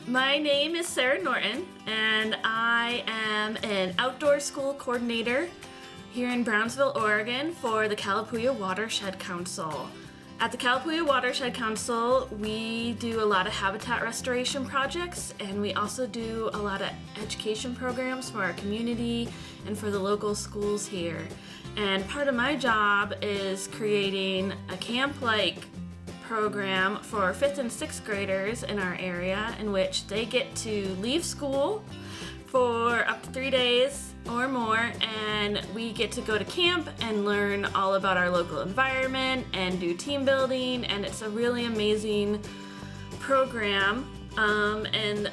My name is Sarah Norton, and I am an outdoor school coordinator here in Brownsville, Oregon for the Kalapuya Watershed Council. At the Kalapuya Watershed Council, we do a lot of habitat restoration projects, and we also do a lot of education programs for our community and for the local schools here. And part of my job is creating a camp-like program for 5th and 6th graders in our area, in which they get to leave school for up to 3 days or more, and we get to go to camp and learn all about our local environment and do team building, and it's a really amazing program. And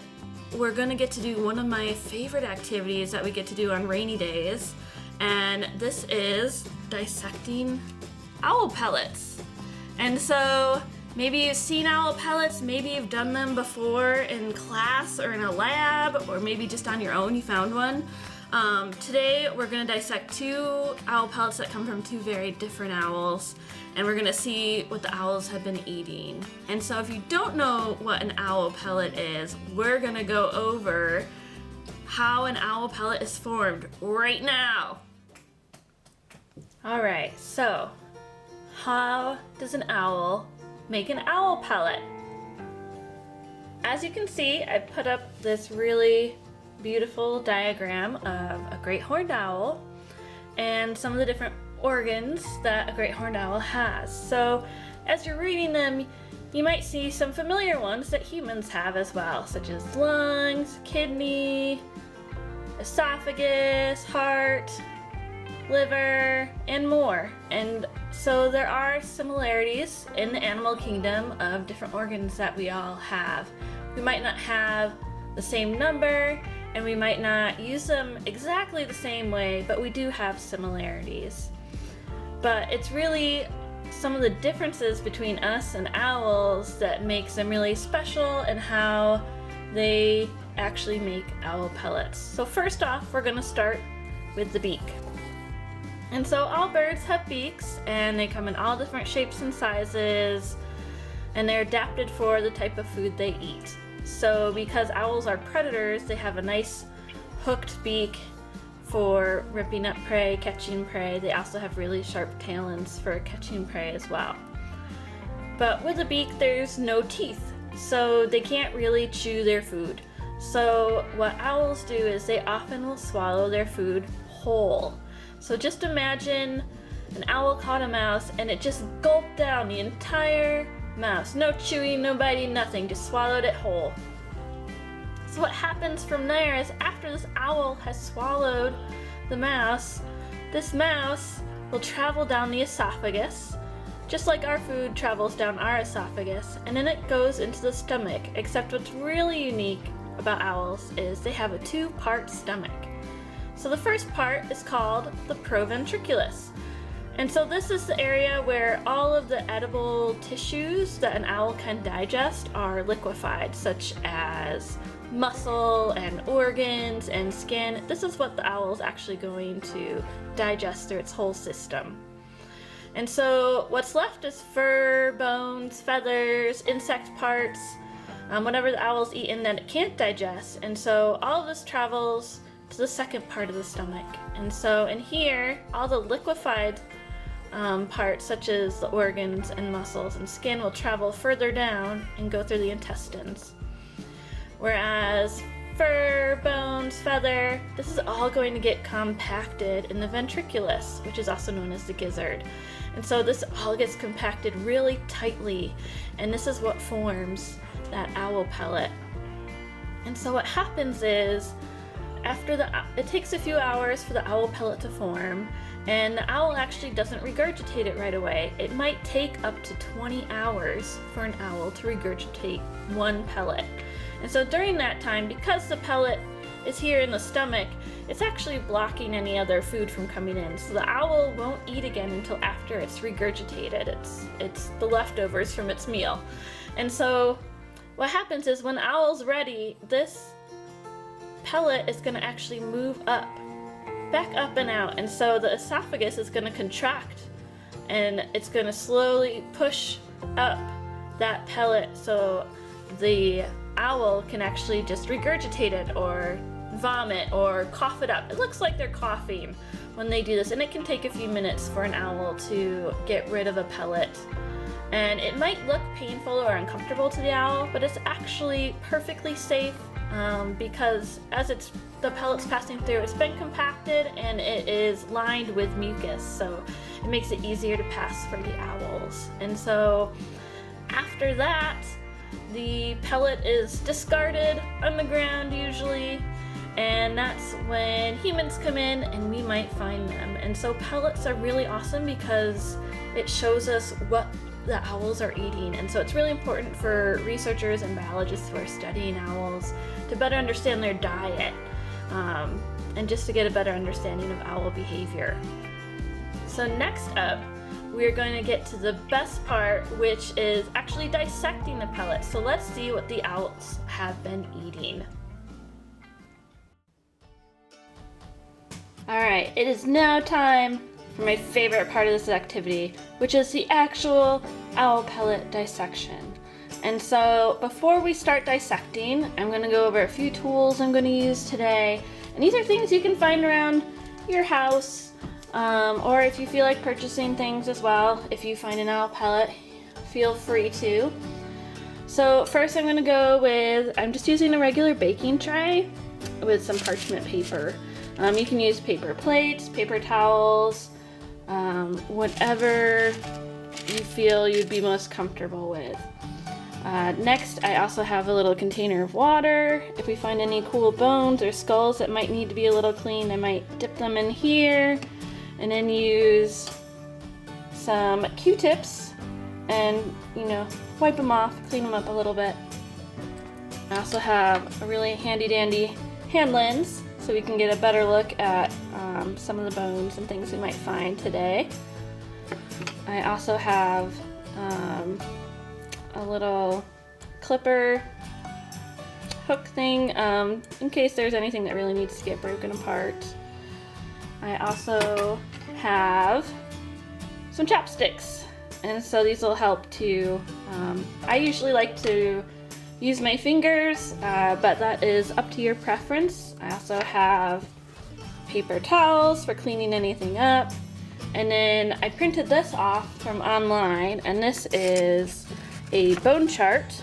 we're gonna get to do one of my favorite activities that we get to do on rainy days, and this is dissecting owl pellets. And so maybe you've seen owl pellets, maybe you've done them before in class or in a lab, or maybe just on your own you found one. Today we're going to dissect 2 owl pellets that come from 2 very different owls, and we're going to see what the owls have been eating. And so if you don't know what an owl pellet is, we're going to go over how an owl pellet is formed right now. Alright, so how does an owl make an owl pellet? As you can see, I put up this really beautiful diagram of a great horned owl and some of the different organs that a great horned owl has. So as you're reading them, you might see some familiar ones that humans have as well, such as lungs, kidney, esophagus, heart, liver, and more. And so there are similarities in the animal kingdom of different organs that we all have. We might not have the same number, and we might not use them exactly the same way, but we do have similarities. But it's really some of the differences between us and owls that makes them really special, and how they actually make owl pellets. So first off, we're going to start with the beak. And so all birds have beaks, and they come in all different shapes and sizes, and they're adapted for the type of food they eat. So because owls are predators, they have a nice hooked beak for ripping up prey, catching prey. They also have really sharp talons for catching prey as well. But with a beak, there's no teeth, so they can't really chew their food. So what owls do is they often will swallow their food whole. So just imagine an owl caught a mouse and it just gulped down the entire mouse. No chewing, no biting, nothing, just swallowed it whole. So what happens from there is, after this owl has swallowed the mouse, this mouse will travel down the esophagus, just like our food travels down our esophagus, and then it goes into the stomach. Except what's really unique about owls is they have a 2-part stomach. So the first part is called the proventriculus. And so this is the area where all of the edible tissues that an owl can digest are liquefied, such as muscle and organs and skin. This is what the owl is actually going to digest through its whole system. And so what's left is fur, bones, feathers, insect parts, whatever the owl's eaten that it can't digest. And so all of this travels to the second part of the stomach. And so in here, all the liquefied parts, such as the organs and muscles and skin, will travel further down and go through the intestines. Whereas fur, bones, feather, this is all going to get compacted in the ventriculus, which is also known as the gizzard. And so this all gets compacted really tightly, and this is what forms that owl pellet. And so what happens is, it takes a few hours for the owl pellet to form, and the owl actually doesn't regurgitate it right away. It might take up to 20 hours for an owl to regurgitate 1 pellet. And so during that time, because the pellet is here in the stomach, it's actually blocking any other food from coming in. So the owl won't eat again until after it's regurgitated. It's the leftovers from its meal. And so what happens is, when the owl's ready, this pellet is going to actually move up, back up and out, and so the esophagus is going to contract, and it's going to slowly push up that pellet, so the owl can actually just regurgitate it or vomit or cough it up. It looks like they're coughing when they do this, and it can take a few minutes for an owl to get rid of a pellet. And it might look painful or uncomfortable to the owl, but it's actually perfectly safe because as the pellet's passing through, it's been compacted and it is lined with mucus, so it makes it easier to pass for the owls. And so after that, the pellet is discarded on the ground usually, and that's when humans come in and we might find them. And so pellets are really awesome because it shows us what the owls are eating, and so it's really important for researchers and biologists who are studying owls to better understand their diet and just to get a better understanding of owl behavior. So next up, we're going to get to the best part, which is actually dissecting the pellet. So let's see what the owls have been eating. Alright, it is now time for my favorite part of this activity, which is the actual owl pellet dissection. And so before we start dissecting, I'm going to go over a few tools I'm going to use today. And these are things you can find around your house, or if you feel like purchasing things as well. If you find an owl pellet, feel free to. So first I'm going to go with, I'm just using a regular baking tray with some parchment paper. You can use paper plates, paper towels, whatever you feel you'd be most comfortable with. Next, I also have a little container of water. If we find any cool bones or skulls that might need to be a little cleaned, I might dip them in here and then use some Q-tips and, wipe them off, clean them up a little bit. I also have a really handy dandy hand lens so we can get a better look at some of the bones and things we might find today. I also have a little clipper hook thing in case there's anything that really needs to get broken apart. I also have some chopsticks, and so these will help to, I usually like to use my fingers, but that is up to your preference. I also have paper towels for cleaning anything up. And then I printed this off from online, and this is a bone chart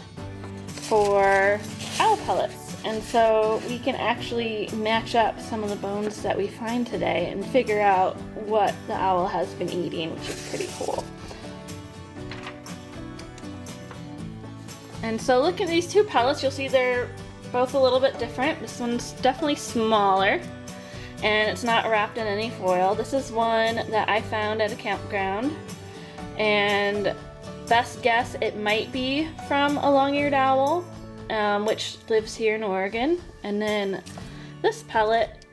for owl pellets. And so we can actually match up some of the bones that we find today and figure out what the owl has been eating, which is pretty cool. And so look at these two pellets, you'll see they're both a little bit different. This one's definitely smaller, and it's not wrapped in any foil. This is one that I found at a campground, and best guess it might be from a long-eared owl, which lives here in Oregon. And then this pellet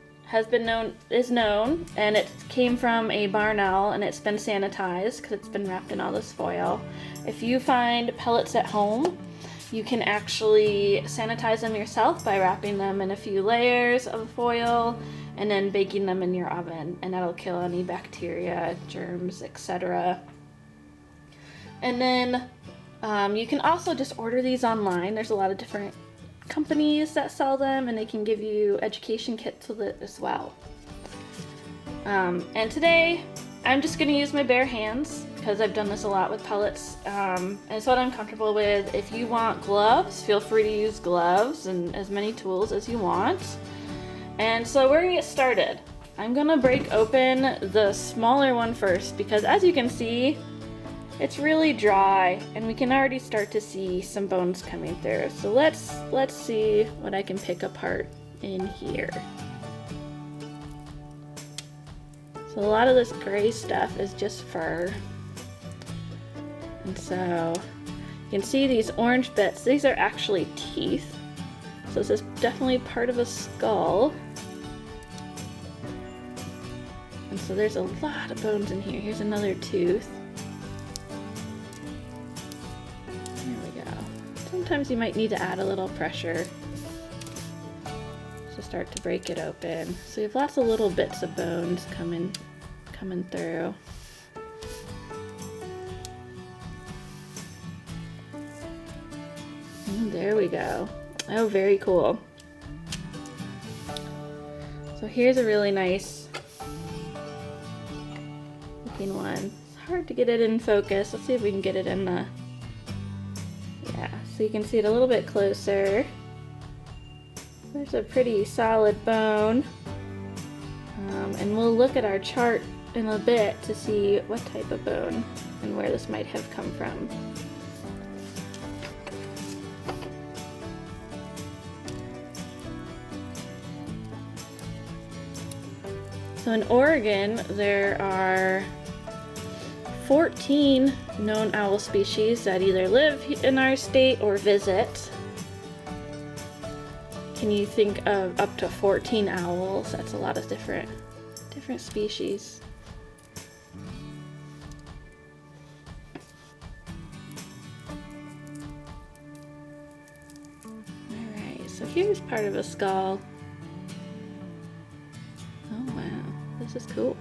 is known, and it came from a barn owl, and it's been sanitized because it's been wrapped in all this foil. If you find pellets at home, you can actually sanitize them yourself by wrapping them in a few layers of foil and then baking them in your oven, and that'll kill any bacteria, germs, etc. And then you can also just order these online. There's a lot of different companies that sell them, and they can give you education kits with it as well. And today I'm just going to use my bare hands because I've done this a lot with pellets, and it's what I'm comfortable with. If you want gloves, feel free to use gloves and as many tools as you want. And so we're going to get started. I'm going to break open the smaller one first because, as you can see, it's really dry and we can already start to see some bones coming through. So let's see what I can pick apart in here. So a lot of this gray stuff is just fur. And so you can see these orange bits. These are actually teeth. So this is definitely part of a skull. And so there's a lot of bones in here. Here's another tooth. There we go. Sometimes you might need to add a little pressure to start to break it open. So you have lots of little bits of bones coming through. And there we go. Oh, very cool. So here's a really nice looking one. It's hard to get it in focus. Let's see if we can get it in the, yeah, so you can see it a little bit closer. There's a pretty solid bone. And we'll look at our chart in a bit to see what type of bone and where this might have come from. So in Oregon, there are 14 known owl species that either live in our state or visit. Can you think of up to 14 owls? That's a lot of different species. Alright, so here's part of a skull. Oh wow, this is cool.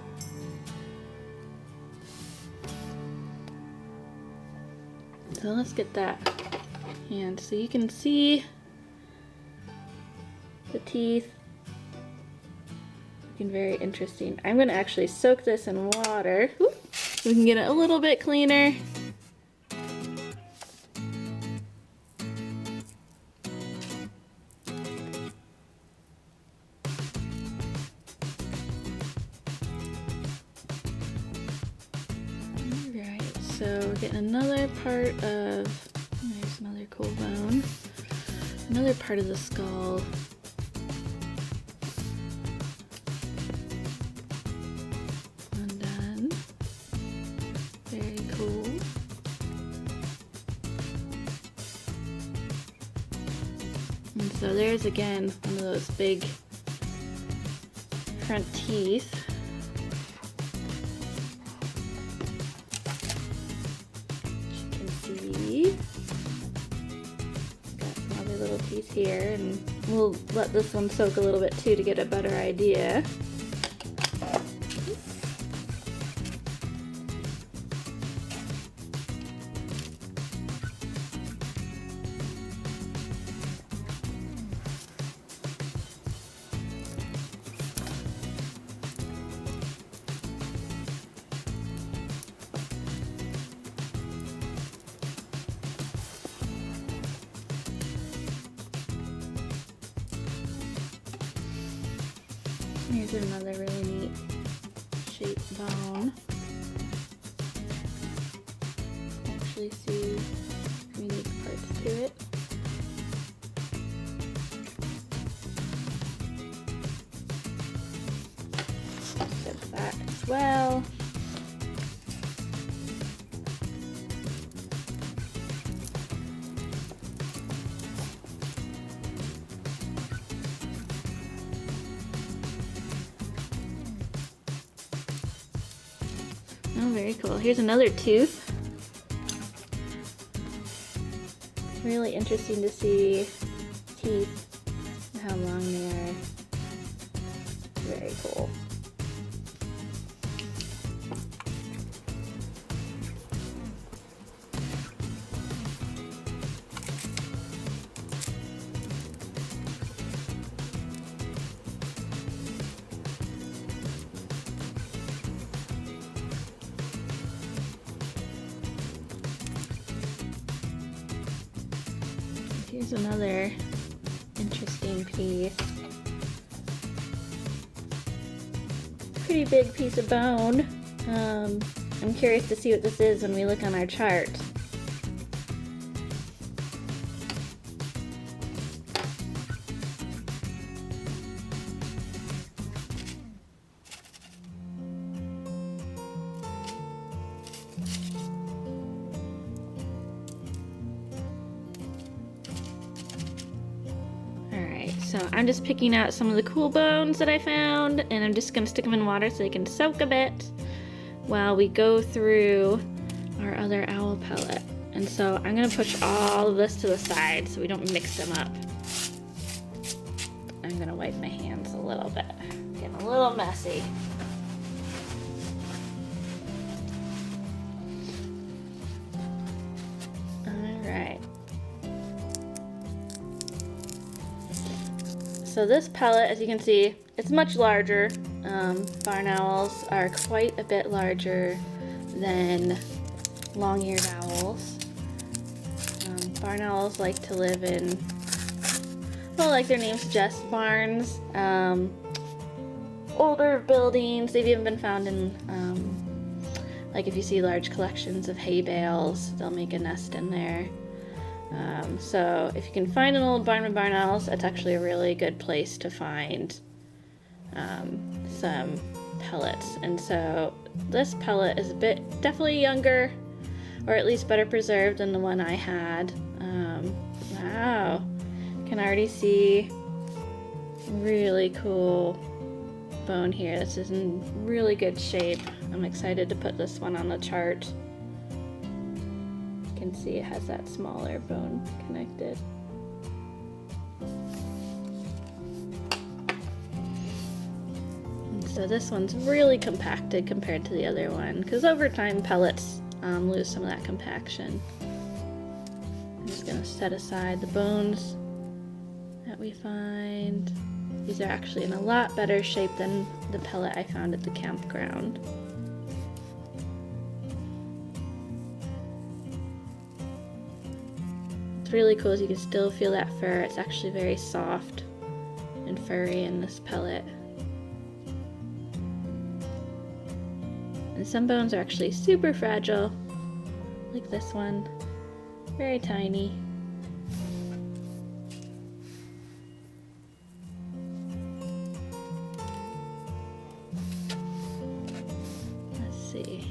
So let's get that hand so you can see the teeth. Looking very interesting. I'm going to actually soak this in water so we can get it a little bit cleaner. Alright, so we're getting another part of, there's another cool bone, another part of the skull. And so there's again one of those big front teeth. As you can see, got some other little teeth here, and we'll let this one soak a little bit too to get a better idea. Here's another really neat shaped bone. Actually see unique parts to it. Get that as well. Oh, very cool. Here's another tooth. Really interesting to see teeth and how long they are. Very cool. Here's another interesting piece. Pretty big piece of bone. I'm curious to see what this is when we look on our chart. So I'm just picking out some of the cool bones that I found, and I'm just gonna stick them in water so they can soak a bit while we go through our other owl pellet. And so I'm gonna push all of this to the side so we don't mix them up. I'm gonna wipe my hands a little bit. Getting a little messy. All right. So this pellet, as you can see, it's much larger. Barn owls are quite a bit larger than long-eared owls. Barn owls like to live in, well, like their name suggests, barns, older buildings. They've even been found in, like if you see large collections of hay bales, they'll make a nest in there. So if you can find an old barn with barn owls, it's actually a really good place to find some pellets. And so this pellet is a bit definitely younger, or at least better preserved than the one I had. Wow, can already see really cool bone here. This is in really good shape. I'm excited to put this one on the chart. You can see it has that smaller bone connected. And so this one's really compacted compared to the other one, because over time pellets lose some of that compaction. I'm just going to set aside the bones that we find. These are actually in a lot better shape than the pellet I found at the campground. What's really cool is you can still feel that fur. It's actually very soft and furry in this pellet. And some bones are actually super fragile, like this one. Very tiny. Let's see.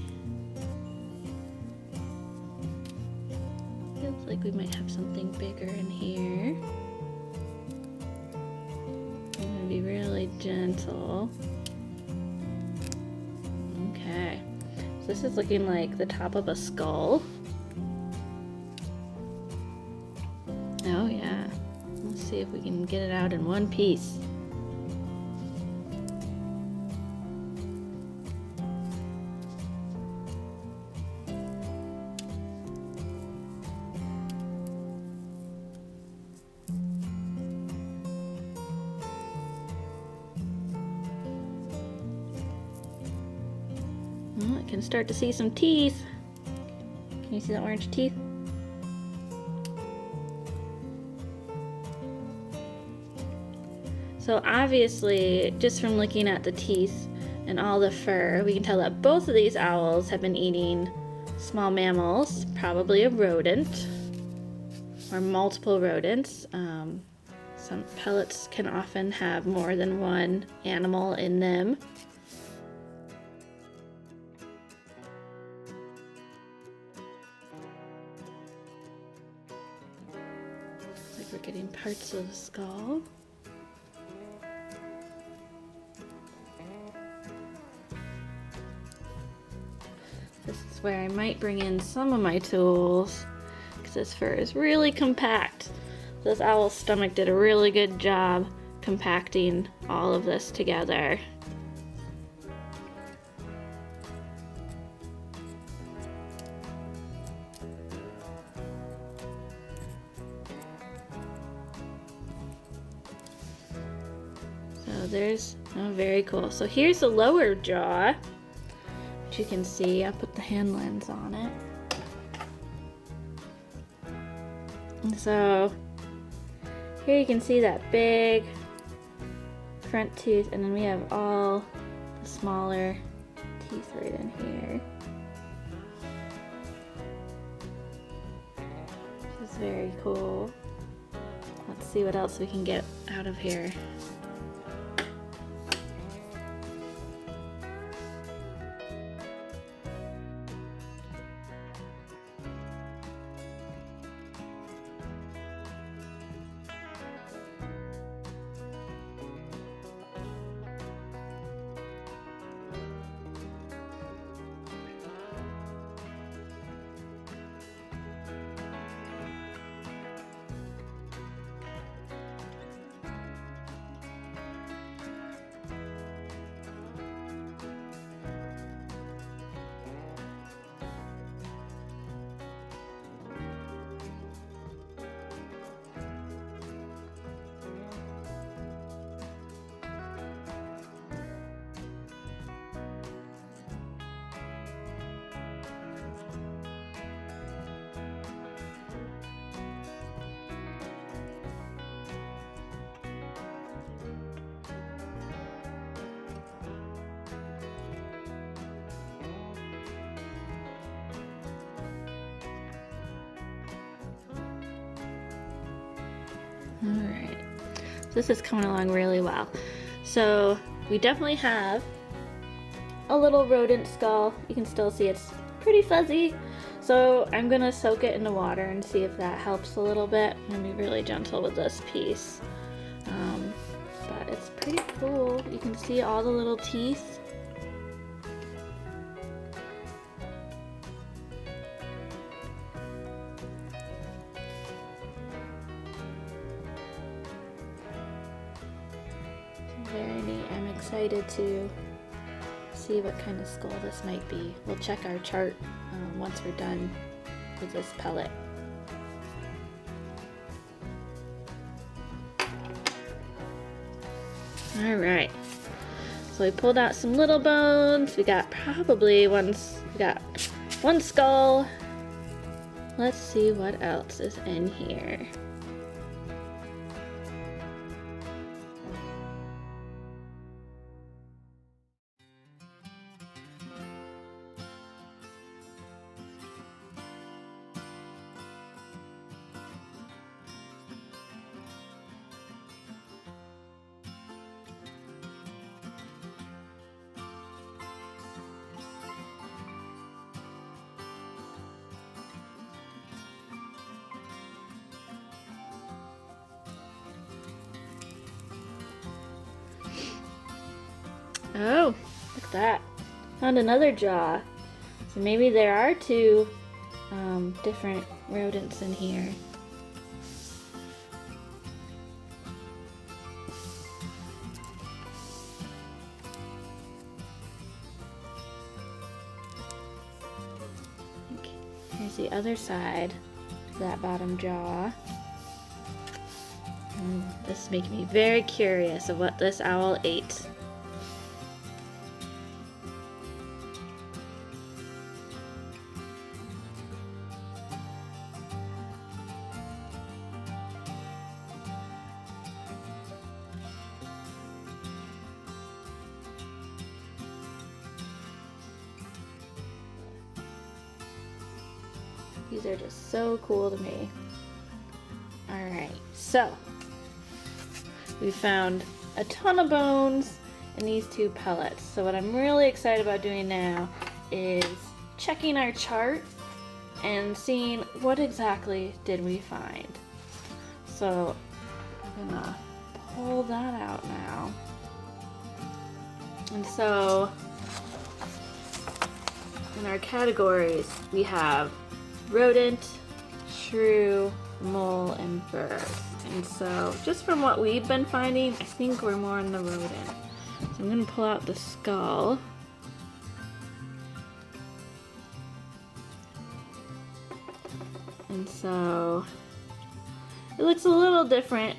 Feels like we might have something bigger in here. I'm gonna be really gentle. Okay. So this is looking like the top of a skull. Oh yeah, let's see if we can get it out in one piece. Well, I can start to see some teeth. Can you see the orange teeth? So obviously, just from looking at the teeth and all the fur, we can tell that both of these owls have been eating small mammals, probably a rodent, or multiple rodents. Some pellets can often have more than one animal in them. Looks like we're getting parts of the skull. This is where I might bring in some of my tools, because this fur is really compact. This owl's stomach did a really good job compacting all of this together. So there's, oh, very cool. So here's the lower jaw. You can see, I'll put the hand lens on it. And so here you can see that big front tooth, and then we have all the smaller teeth right in here. This is very cool. Let's see what else we can get out of here. Alright, so this is coming along really well. So we definitely have a little rodent skull. You can still see it's pretty fuzzy. So I'm gonna soak it in the water and see if that helps a little bit. I'm gonna be really gentle with this piece. But it's pretty cool. You can see all the little teeth. Very neat. I'm excited to see what kind of skull this might be. We'll check our chart once we're done with this pellet. Alright, so we pulled out some little bones. We got one skull. Let's see what else is in here. Oh, look at that. Found another jaw. So maybe there are two different rodents in here. Okay. Here's the other side of that bottom jaw. This is making me very curious of what this owl ate. These are just so cool to me. Alright, so we found a ton of bones in these two pellets. So what I'm really excited about doing now is checking our chart and seeing what exactly did we find. So I'm gonna pull that out now. And so in our categories we have rodent, shrew, mole, and bird. And so just from what we've been finding, I think we're more on the rodent. So I'm going to pull out the skull. And so it looks a little different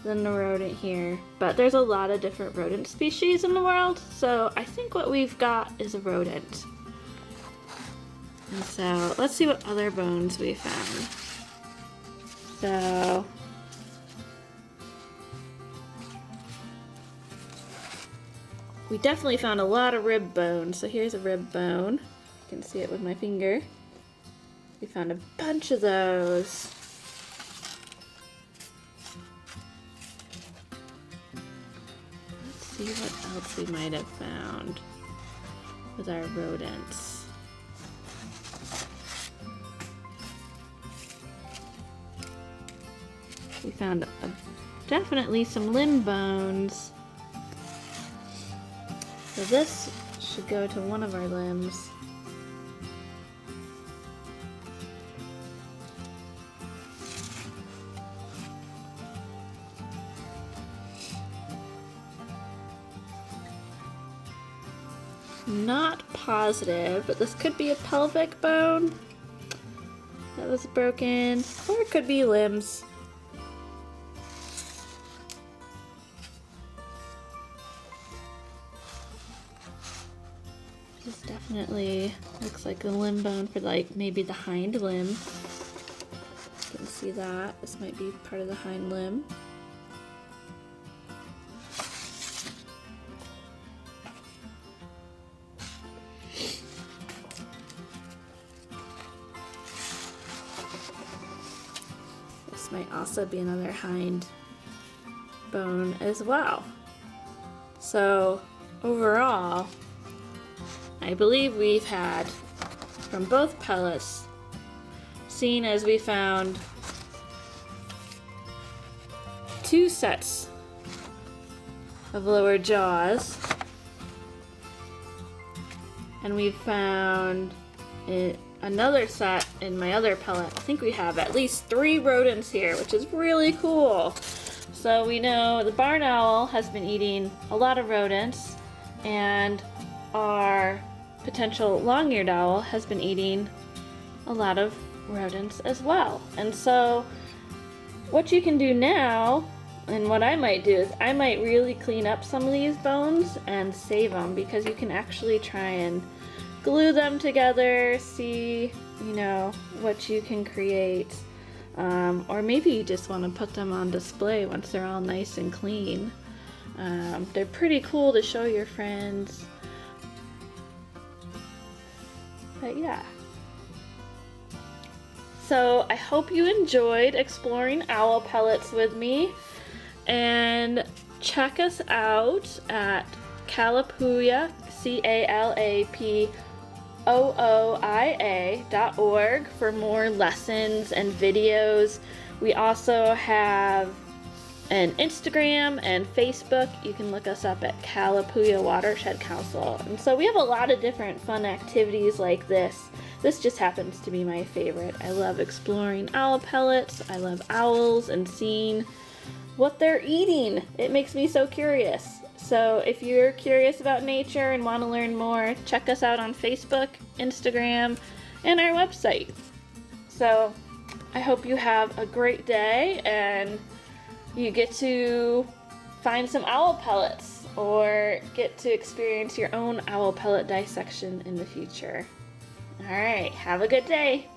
than the rodent here, but there's a lot of different rodent species in the world, so I think what we've got is a rodent. And so let's see what other bones we found. So we definitely found a lot of rib bones. So here's a rib bone. You can see it with my finger. We found a bunch of those. Let's see what else we might have found with our rodents. We found definitely some limb bones. So this should go to one of our limbs. Not positive, but this could be a pelvic bone that was broken, or it could be limbs. This definitely looks like a limb bone for like maybe the hind limb. You can see that. This might be part of the hind limb. might also be another hind bone as well. So overall, I believe we've had from both pellets, seeing as we found 2 sets of lower jaws, and we found another set in my other pellet. I think we have at least 3 rodents here, which is really cool. So we know the barn owl has been eating a lot of rodents, and our potential long-eared owl has been eating a lot of rodents as well. And so what you can do now, and what I might do, is I might really clean up some of these bones and save them, because you can actually try and glue them together, see, what you can create. Or maybe you just want to put them on display once they're all nice and clean. They're pretty cool to show your friends. But yeah. So I hope you enjoyed exploring owl pellets with me, and check us out at Calapooia, CALAPOOIA.org for more lessons and videos. We also have an Instagram and Facebook. You can look us up at Calapooia Watershed Council. And so we have a lot of different fun activities like this. This just happens to be my favorite. I love exploring owl pellets. I love owls and seeing what they're eating. It makes me so curious. So if you're curious about nature and want to learn more, check us out on Facebook, Instagram, and our website. So I hope you have a great day and you get to find some owl pellets or get to experience your own owl pellet dissection in the future. All right, have a good day.